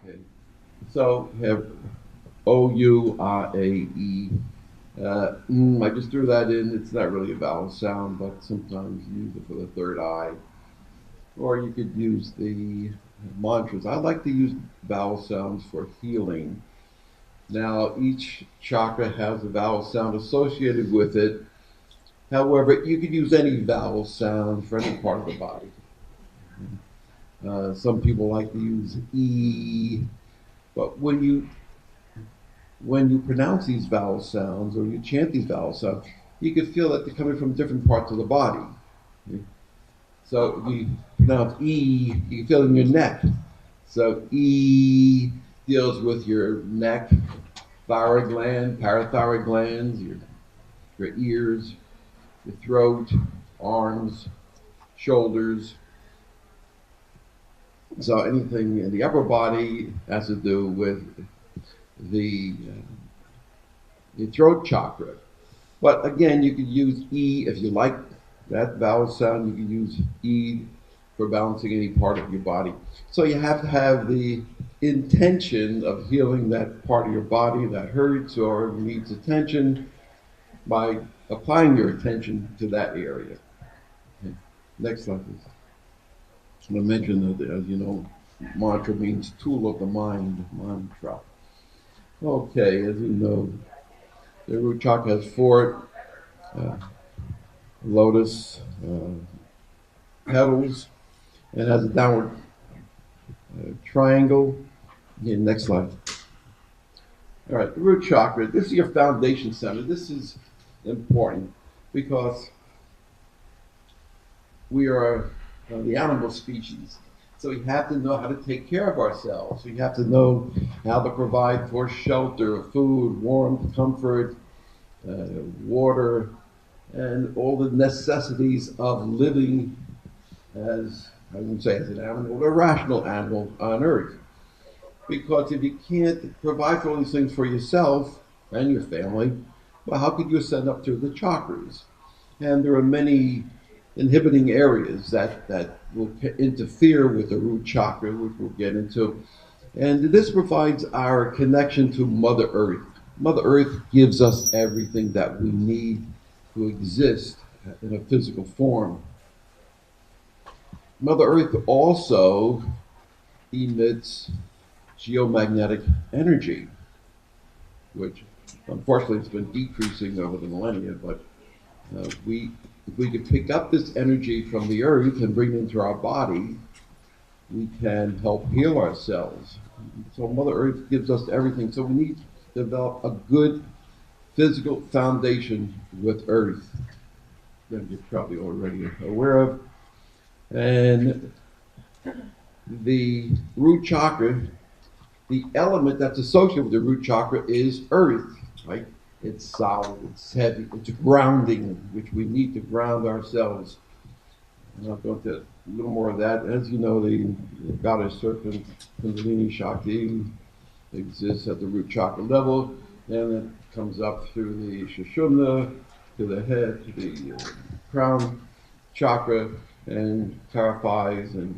Okay. So have O-U-R-A-E. I just threw that in. It's not really a vowel sound, but sometimes you use it for the third eye. Or you could use the mantras. I like to use vowel sounds for healing. Now, each chakra has a vowel sound associated with it. However, you could use any vowel sound for any part of the body. Some people like to use E, but when you pronounce these vowel sounds or you chant these vowel sounds, you can feel that they're coming from different parts of the body. So if you pronounce E, you can feel it in your neck. So E deals with your neck, thyroid gland, parathyroid glands, your ears, your throat, arms, shoulders. So anything in the upper body has to do with the throat chakra. But again, you could use E if you like that vowel sound. You can use E for balancing any part of your body. So you have to have the intention of healing that part of your body that hurts or needs attention by applying your attention to that area. Okay. Next slide, please. I mentioned that, as you know, mantra means tool of the mind, mantra. Okay, as you know, the root chakra has four uh, lotus petals and has a downward triangle. Okay, next slide. All right, the root chakra. This is your foundation center. This is important because we are the animal species. So we have to know how to take care of ourselves. We have to know how to provide for shelter, food, warmth, comfort, water, and all the necessities of living as, I wouldn't say as an animal, but a rational animal on Earth. Because if you can't provide for all these things for yourself and your family, well, how could you ascend up to the chakras? And there are many inhibiting areas that will interfere with the root chakra, which we'll get into. And this provides our connection to Mother Earth. Mother Earth gives us everything that we need to exist in a physical form. Mother Earth also emits geomagnetic energy, which unfortunately has been decreasing over the millennia, but if we could pick up this energy from the earth and bring it into our body, we can help heal ourselves. So Mother Earth gives us everything. So we need to develop a good physical foundation with Earth that you're probably already aware of. And the root chakra, the element that's associated with the root chakra is earth, right? It's solid, it's heavy, it's grounding, which we need to ground ourselves. And I'll go into a little more of that. As you know, the goddess serpent, Kundalini Shakti, exists at the root chakra level, and it comes up through the Sushumna, to the head, to the crown chakra, and clarifies and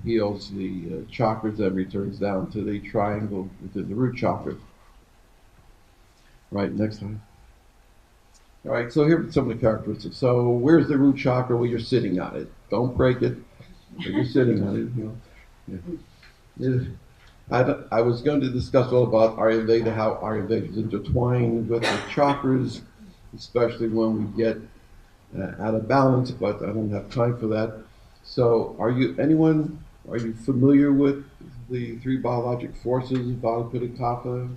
heals the chakras and returns down to the triangle within the root chakra. Right, next time. All right, so here are some of the characteristics. So where's the root chakra? Well, you're sitting on it. Don't break it, but you're sitting on it. You know. Yeah. I was going to discuss all about Ayurveda, how Ayurveda is intertwined with the chakras, especially when we get out of balance, but I don't have time for that. So are you familiar with the three biologic forces, Vata, Pitta, Kapha?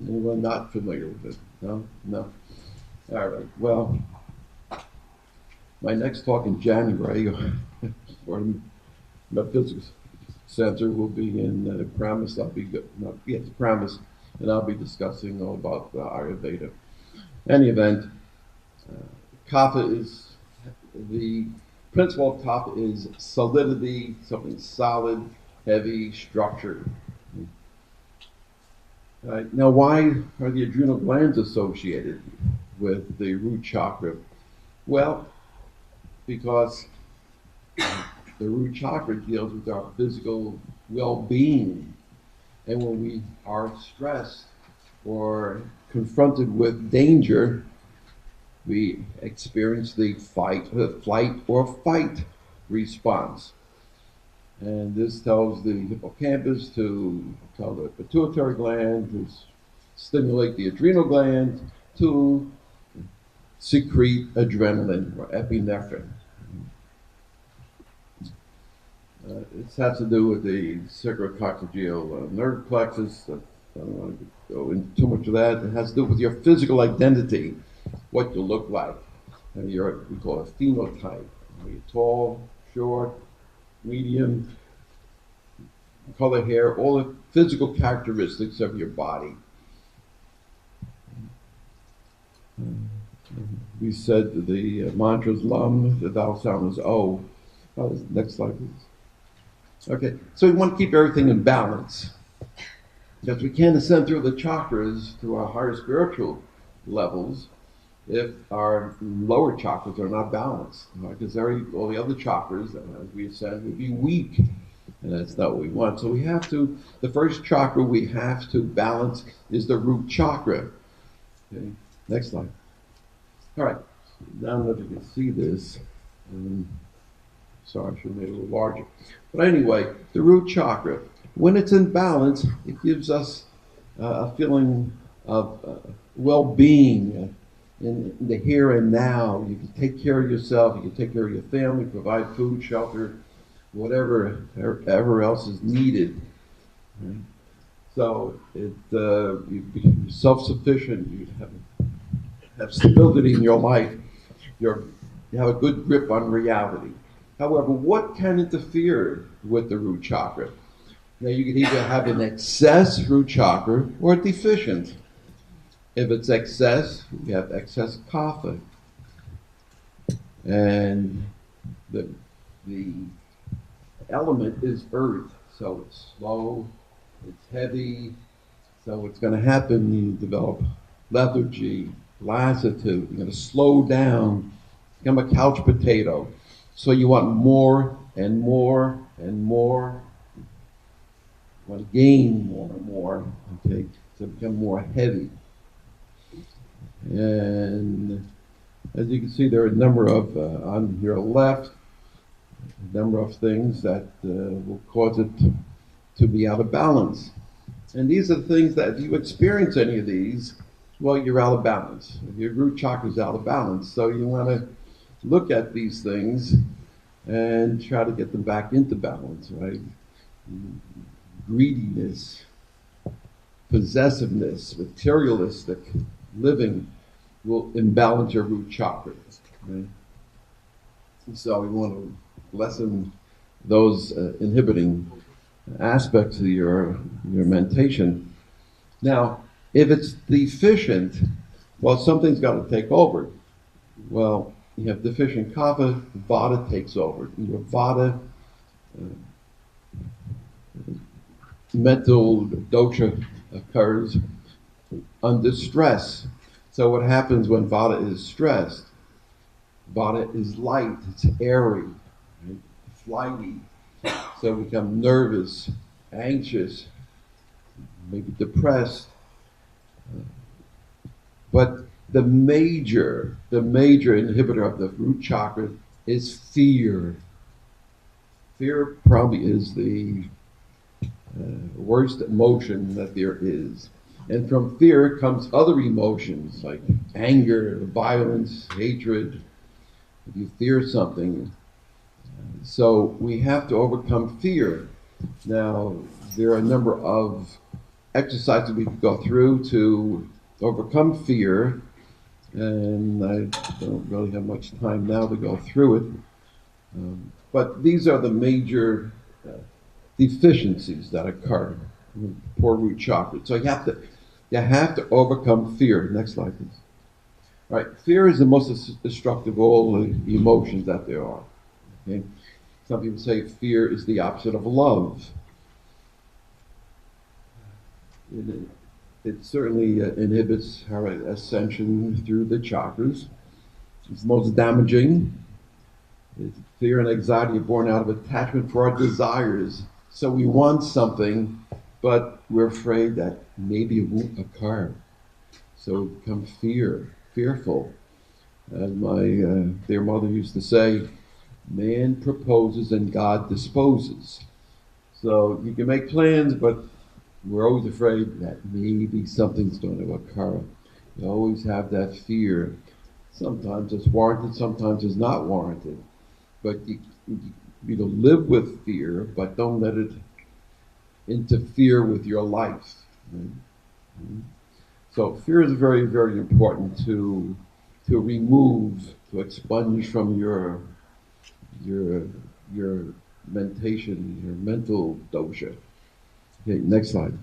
Anyone not familiar with it? No? No? All right. Well, my next talk in January for the Metaphysics Center will be in Pramis. Pramis, and I'll be discussing all about Ayurveda. In any event, Kapha is the principle of Kapha is solidity, something solid, heavy, structured. Right. Now, why are the adrenal glands associated with the root chakra? Well, because the root chakra deals with our physical well-being. And when we are stressed or confronted with danger, we experience the flight or fight response. And this tells the hippocampus to tell the pituitary gland to stimulate the adrenal gland to secrete adrenaline or epinephrine. This has to do with the sacrococcygeal nerve plexus. I don't want to go into too much of that. It has to do with your physical identity, what you look like. And we call it phenotype. Are you tall, short, medium, color hair, all the physical characteristics of your body. We said the mantra is Lam, the vowel sound is O. Next slide, please. Okay, so we want to keep everything in balance. Because we can't ascend through the chakras to our higher spiritual levels if our lower chakras are not balanced. Because all the other chakras, as we ascend, would be weak. And that's not what we want. So the first chakra we have to balance is the root chakra. Okay, next slide. All right, now I don't know if you can see this. Sorry, I should have made it a little larger. But anyway, the root chakra, when it's in balance, it gives us a feeling of well-being in the here and now. You can take care of yourself, you can take care of your family, provide food, shelter, whatever else is needed. Right? So you're self-sufficient, you have stability in your life, you have a good grip on reality. However, what can interfere with the root chakra? Now, you can either have an excess root chakra or deficient. If it's excess, you have excess kapha. And the element is earth, so it's slow, it's heavy, so it's going to happen. You develop lethargy, lassitude, you're going to slow down, become a couch potato. So you want more and more and more. You want to gain more and more, okay, to become more heavy. And as you can see, there are a number of, on your left, a number of things that will cause it to be out of balance. And these are the things that if you experience any of these, well, you're out of balance. Your root chakra is out of balance. So you want to look at these things and try to get them back into balance, right? Greediness, possessiveness, materialistic living will imbalance your root chakra, right? So we want to lessen those inhibiting aspects of your mentation. Now, if it's deficient, well, something's got to take over. Well, you have deficient kapha, vata takes over. Your vata, mental dosha occurs under stress. So what happens when vata is stressed? Vata is light, it's airy, right? Flighty. So we become nervous, anxious, maybe depressed. But the major inhibitor of the root chakra is fear. Fear probably is the worst emotion that there is. And from fear comes other emotions like anger, violence, hatred. If you fear something. So we have to overcome fear. Now, there are a number of exercises we can go through to overcome fear. And I don't really have much time now to go through it. But these are the major deficiencies that occur in poor root chakra. So you have to overcome fear. Next slide, please. All right, fear is the most destructive of all the emotions that there are. Okay? Some people say fear is the opposite of love. It certainly inhibits our ascension through the chakras. It's most damaging. Fear and anxiety are born out of attachment for our desires. So we want something, but we're afraid that maybe it won't occur. So we become fearful. As my dear mother used to say, man proposes and God disposes. So you can make plans, but we're always afraid that maybe something's going to occur. You always have that fear. Sometimes it's warranted, sometimes it's not warranted. But you live with fear, but don't let it interfere with your life. Right? So fear is very, very important to remove, to expunge from your mentation, your mental dosha. Okay, next slide.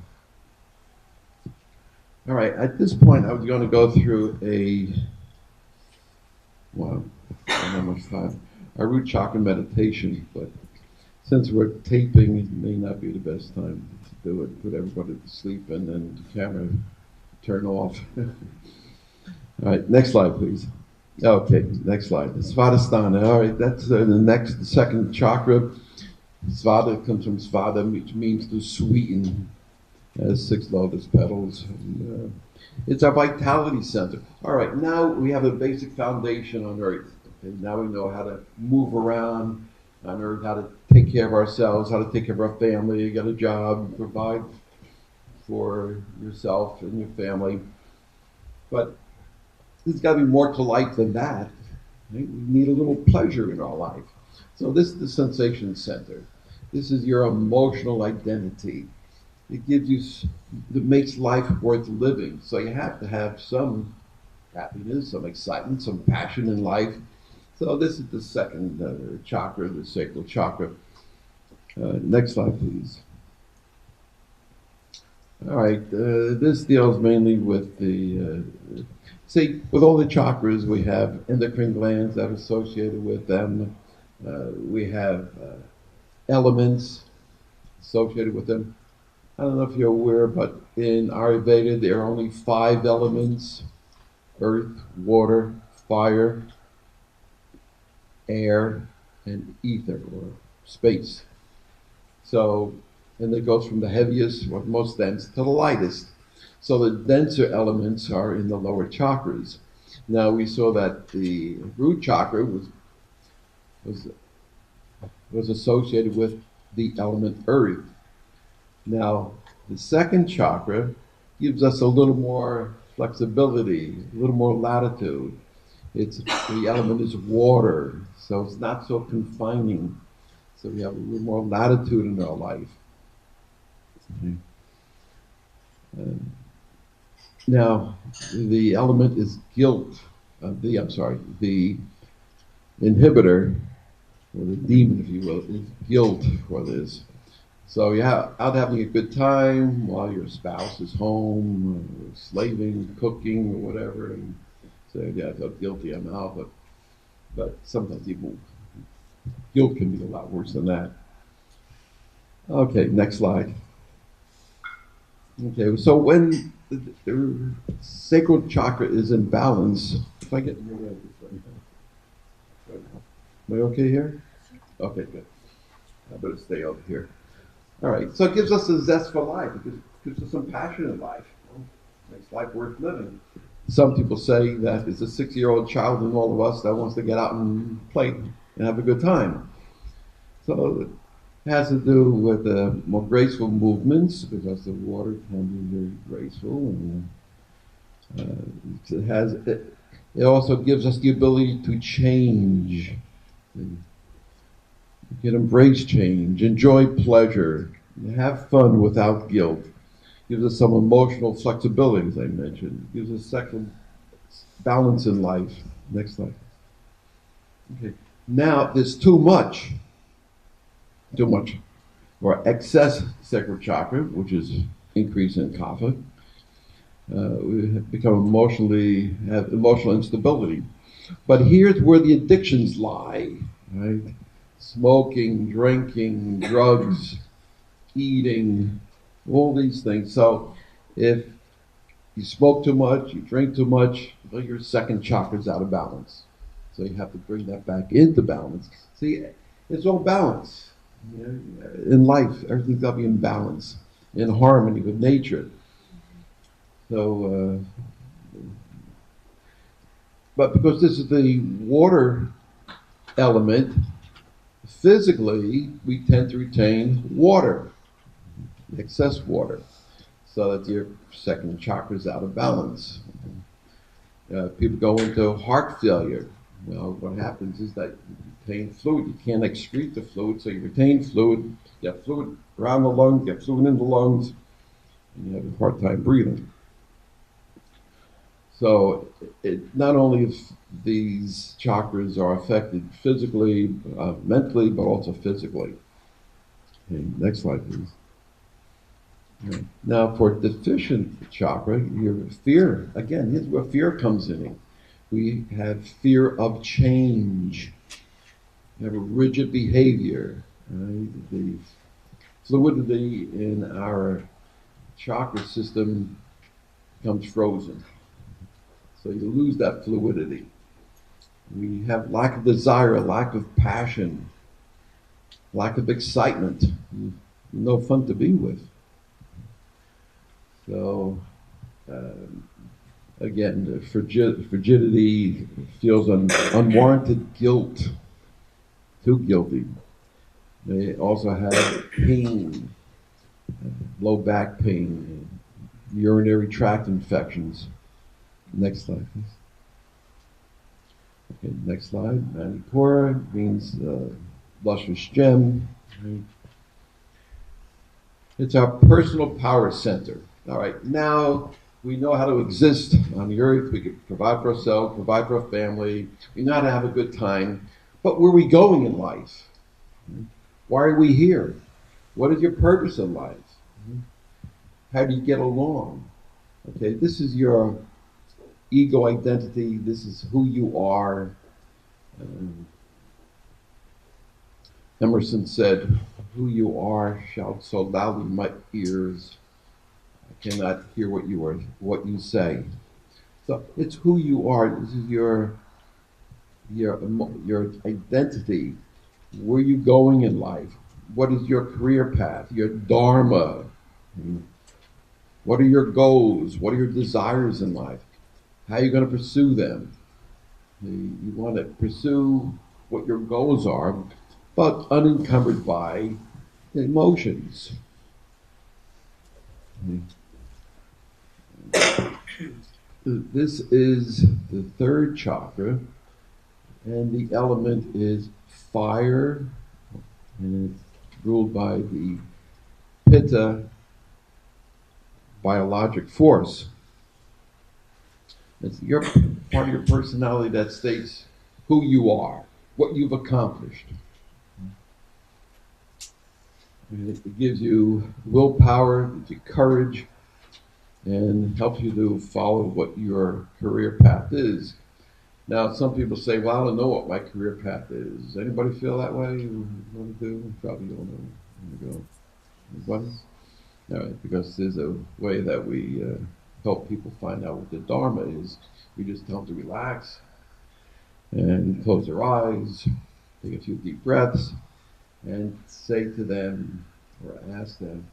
All right, at this point, I was going to go through I don't know how much time, a root chakra meditation, but since we're taping, it may not be the best time to do it. Put everybody to sleep and then the camera turn off. All right, next slide, please. Okay, next slide. Svadhisthana. All right, that's the second chakra. Svada comes from svada, which means to sweeten. Has 6 lotus petals. And, it's our vitality center. All right, now we have a basic foundation on Earth. Okay, now we know how to move around on Earth, how to take care of ourselves, how to take care of our family, get a job, provide for yourself and your family. But there's got to be more to life than that. Right? We need a little pleasure in our life. So this is the sensation center. This is your emotional identity. It gives you, it makes life worth living. So you have to have some happiness, some excitement, some passion in life. So this is the second chakra, the sacral chakra. Next slide, please. All right, this deals mainly with with all the chakras, we have endocrine glands that are associated with them. We have elements associated with them. I don't know if you're aware, but in Ayurveda, there are only 5 elements: earth, water, fire, air, and ether, or space. So, and it goes from the heaviest, or most dense, to the lightest. So the denser elements are in the lower chakras. Now we saw that the root chakra was associated with the element earth. Now, the second chakra gives us a little more flexibility, a little more latitude. The element is water, so it's not so confining. So we have a little more latitude in our life. Okay. Now, the element is guilt. The inhibitor, or the demon, if you will, is guilt for this. So you're out having a good time while your spouse is home, slaving, cooking, or whatever, and say, yeah, I feel guilty, I'm out, but sometimes even guilt can be a lot worse than that. Okay, next slide. Okay, so when the sacral chakra is in balance, if I get your way right now. Am I okay here? Okay, good. I better stay over here. All right, so it gives us a zest for life. It gives us some passion in life. Makes life worth living. Some people say that it's a 6-year-old child in all of us that wants to get out and play and have a good time. So it has to do with more graceful movements, because the water can be very graceful. And it also gives us the ability to change. You can embrace change, enjoy pleasure, have fun without guilt. Gives us some emotional flexibility, as I mentioned. Gives us sexual balance in life. Next slide. Okay. Now, there's too much, or excess sacral chakra, which is increase in kapha. We become have emotional instability. But here's where the addictions lie, right? Smoking, drinking, drugs, eating, all these things. So if you smoke too much, you drink too much, well, your second chakra's out of balance. So you have to bring that back into balance. See, it's all balance. You know, in life, everything's got to be in balance. in harmony with nature. So, but because this is the water element, physically we tend to retain water, excess water, so that your second chakra is out of balance. People go into heart failure. Well, what happens is that you retain fluid. You can't excrete the fluid, so you retain fluid. You have fluid around the lungs, you have fluid in the lungs, and you have a hard time breathing. So it not only if these chakras are affected physically, mentally, but also physically. Okay, next slide, please. Right. Now, for deficient chakra, your fear, again, here's where fear comes in. We have fear of change. We have a rigid behavior. Right? The fluidity in our chakra system becomes frozen. So you lose that fluidity. We have lack of desire, lack of passion, lack of excitement. No fun to be with. So, again, the frigidity feels unwarranted guilt, too guilty. They also have pain, low back pain, urinary tract infections. Next slide, please. Okay, next slide. Manipura means lustrous gem. Right. It's our personal power center. All right, now we know how to exist on the earth. We can provide for ourselves, provide for our family. We know how to have a good time. But where are we going in life? Why are we here? What is your purpose in life? How do you get along? Okay, this is your ego identity. This is who you are. Emerson said, "Who you are shouts so loudly in my ears, I cannot hear what you say." So it's who you are. This is your identity. Where are you going in life? What is your career path? Your dharma. What are your goals? What are your desires in life? How are you going to pursue them? You want to pursue what your goals are, but unencumbered by emotions. This is the third chakra, and the element is fire, and it's ruled by the Pitta biologic force. It's your part of your personality that states who you are, what you've accomplished. And it gives you willpower, gives you courage, and helps you to follow what your career path is. Now, some people say, well, I don't know what my career path is. Does anybody feel that way? You want to do? Probably don't know. Anybody? All right, because there's a way that we help people find out what the Dharma is. We just tell them to relax and close their eyes, take a few deep breaths, and say to them or ask them,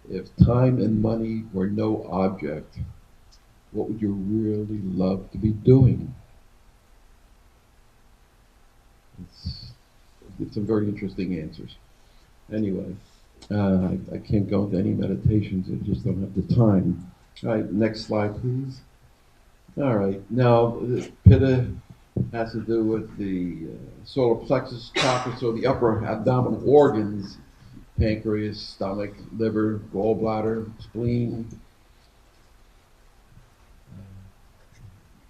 if time and money were no object, what would you really love to be doing? It's some very interesting answers. Anyway, I can't go into any meditations. I just don't have the time. All right, next slide, please. All right, now Pitta has to do with the solar plexus chakra, so the upper abdominal organs, pancreas, stomach, liver, gallbladder, spleen.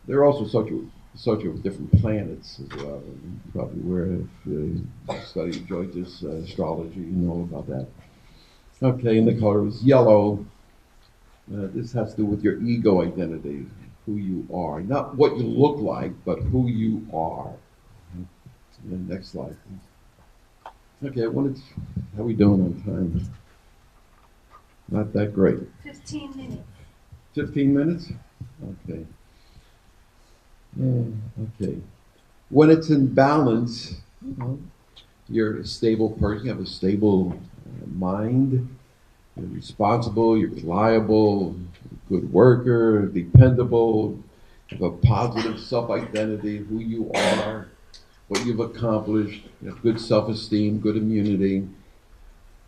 They're also associated with different planets as well. You're probably aware if you study Jyotish astrology, you know about that. Okay, and the color is yellow. This has to do with your ego identity, who you are. Not what you look like, but who you are. And then next slide, please. Okay, how are we doing on time? Not that great. 15 minutes. 15 minutes? Okay. Okay. When it's in balance, you're a stable person, you have a stable mind, You're responsible, you're reliable, good worker, dependable, you have a positive self-identity, who you are, what you've accomplished, you have good self-esteem, good immunity.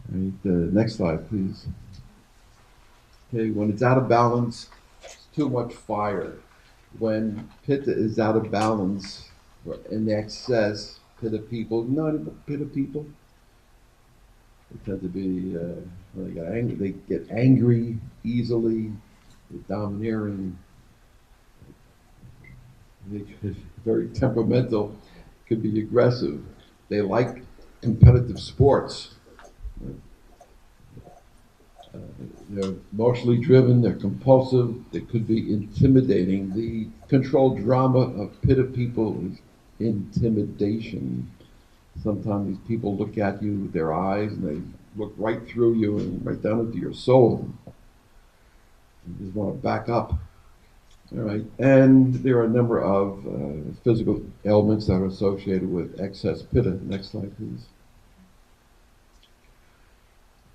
Right, next slide, please. Okay, when it's out of balance, it's too much fire. When pitta is out of balance or in excess, pitta people, not even pitta people, they tend to be, when they get angry easily, they're domineering, they're very temperamental, could be aggressive. They like competitive sports. They're emotionally driven, they're compulsive, they could be intimidating. The controlled drama of pitta people is intimidation. Sometimes these people look at you with their eyes and they look right through you and right down into your soul. You just want to back up. All right. And there are a number of physical ailments that are associated with excess pitta. Next slide, please.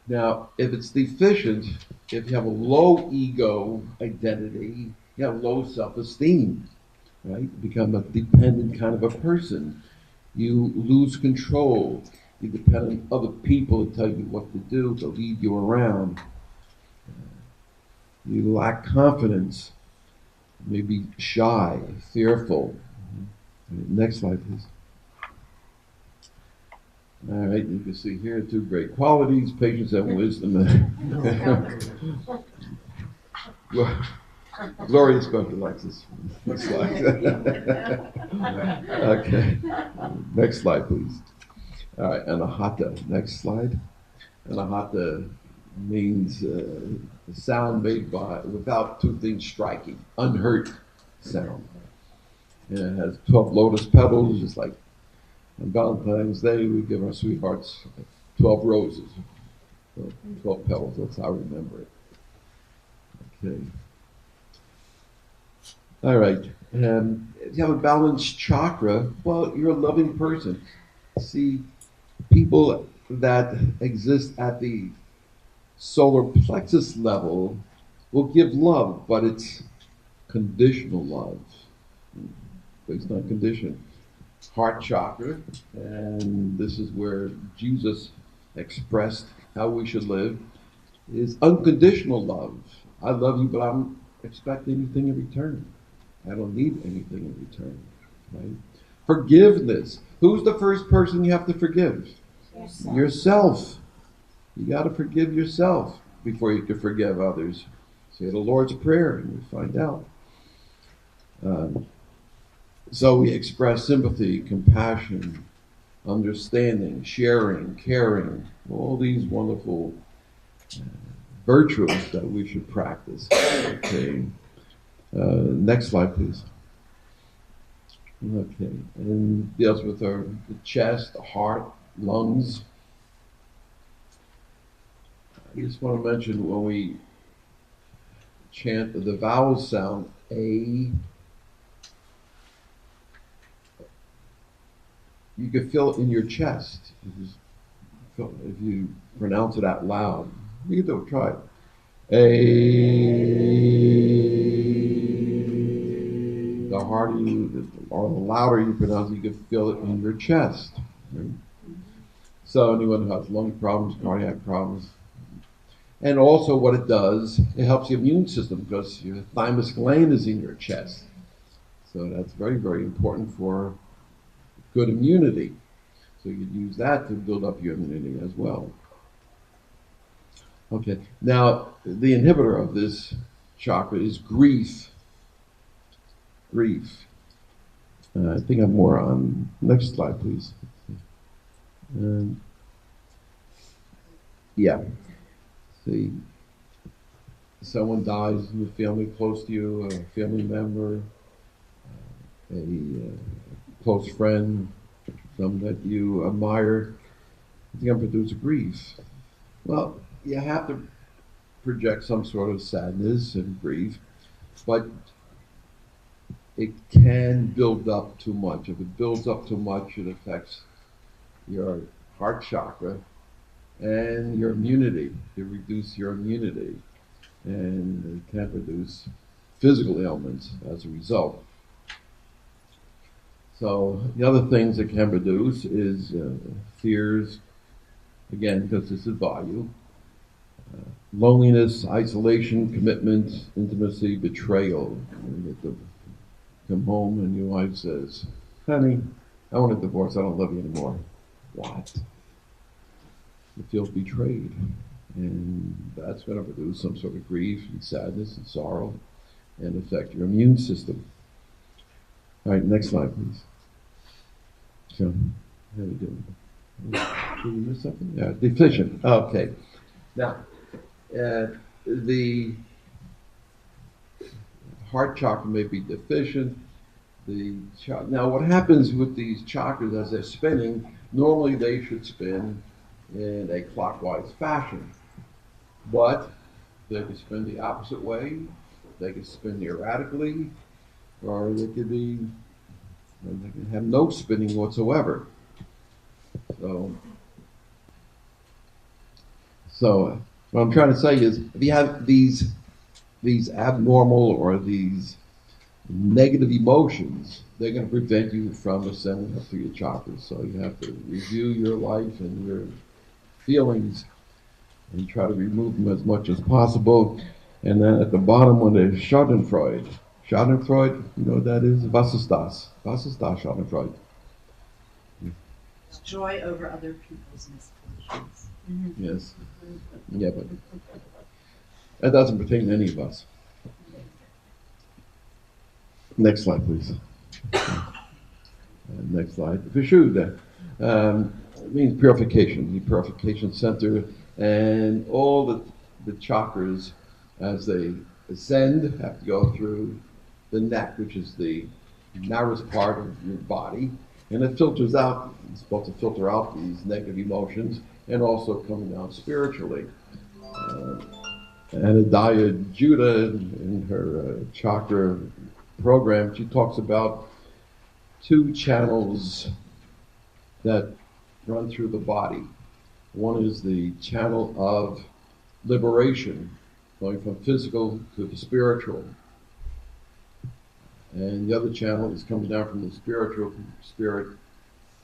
Now, if it's deficient, if you have a low ego identity, you have low self-esteem, right? You become a dependent kind of a person. You lose control. You depend on other people to tell you what to do, to lead you around. You lack confidence, maybe shy, fearful. Next slide, please. All right, you can see here two great qualities, patience and wisdom. Gloria especially likes this slide. Okay, next slide, please. All right, anahata, next slide. Anahata means the sound made without two things striking, unhurt sound. And it has 12 lotus petals, just like on Valentine's Day, we give our sweethearts 12 roses, 12 petals. That's how I remember it. Okay. All right. If you have a balanced chakra, well, you're a loving person. See, people that exist at the solar plexus level will give love, but it's conditional love, based on condition. Heart chakra, and this is where Jesus expressed how we should live, is unconditional love. I love you, but I don't expect anything in return. I don't need anything in return, right? Forgiveness. Who's the first person you have to forgive? Yourself. You got to forgive yourself before you can forgive others. Say the Lord's Prayer and you find out. So we express sympathy, compassion, understanding, sharing, caring, all these wonderful virtues that we should practice. Okay. Next slide, please. Okay. And deals with the chest, the heart, lungs. I just want to mention when we chant the vowel sound, A, you can feel it in your chest. If you pronounce it out loud, you can do it. Try it. A. The harder or the louder you pronounce it, you can feel it in your chest. Right? So anyone who has lung problems, cardiac problems, and also what it does, it helps your immune system because your thymus gland is in your chest. So that's very, very important for good immunity. So you can use that to build up your immunity as well. Okay, now the inhibitor of this chakra is grief. Grief. I think I'm more on, next slide please. Yeah. See, someone dies in your family close to you, a family member, a close friend, someone that you admire, it's going to produce grief. Well, you have to project some sort of sadness and grief, but it can build up too much. If it builds up too much, it affects your heart chakra, and your immunity. They reduce your immunity, and it can produce physical ailments as a result. So the other things it can produce is fears, again, because this is value, loneliness, isolation, commitment, intimacy, betrayal. You get to come home and your wife says, honey, I want a divorce, I don't love you anymore. What? You feel betrayed. And that's going to produce some sort of grief and sadness and sorrow and affect your immune system. All right, next slide, please. So, how are we doing? Did we miss something? Yeah, deficient. Okay. Now, the heart chakra may be deficient. Now, what happens with these chakras as they're spinning, normally they should spin in a clockwise fashion. But they can spin the opposite way, they can spin erratically, or they can have no spinning whatsoever. So what I'm trying to say is, if you have these abnormal or these negative emotions, they're going to prevent you from ascending up to your chakras. So you have to review your life and your feelings and try to remove them as much as possible. And then at the bottom one is Schadenfreude. Schadenfreude, you know what that is? Was ist das? Was ist das, Schadenfreude? It's joy over other people's misfortunes. Mm-hmm. Yes. Yeah, but that doesn't pertain to any of us. Next slide, please. Next slide. Vishuddha means purification, the purification center, and all the chakras, as they ascend, have to go through the neck, which is the narrowest part of your body, and it filters out, it's supposed to filter out these negative emotions, and also coming down spiritually. Anadaya Judah, in her chakra program, she talks about two channels that run through the body. One is the channel of liberation, going from physical to the spiritual. And the other channel is coming down from the spiritual spirit,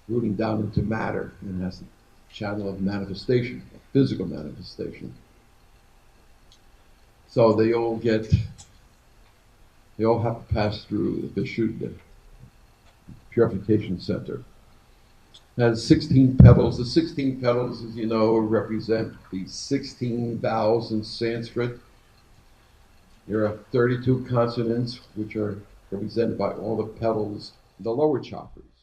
rooting down into matter, and has the channel of manifestation, physical manifestation. So they all have to pass through the Vishuddha purification center. It has 16 petals. The 16 petals, as you know, represent the 16 vowels in Sanskrit. There are 32 consonants, which are represented by all the petals, the lower chakras.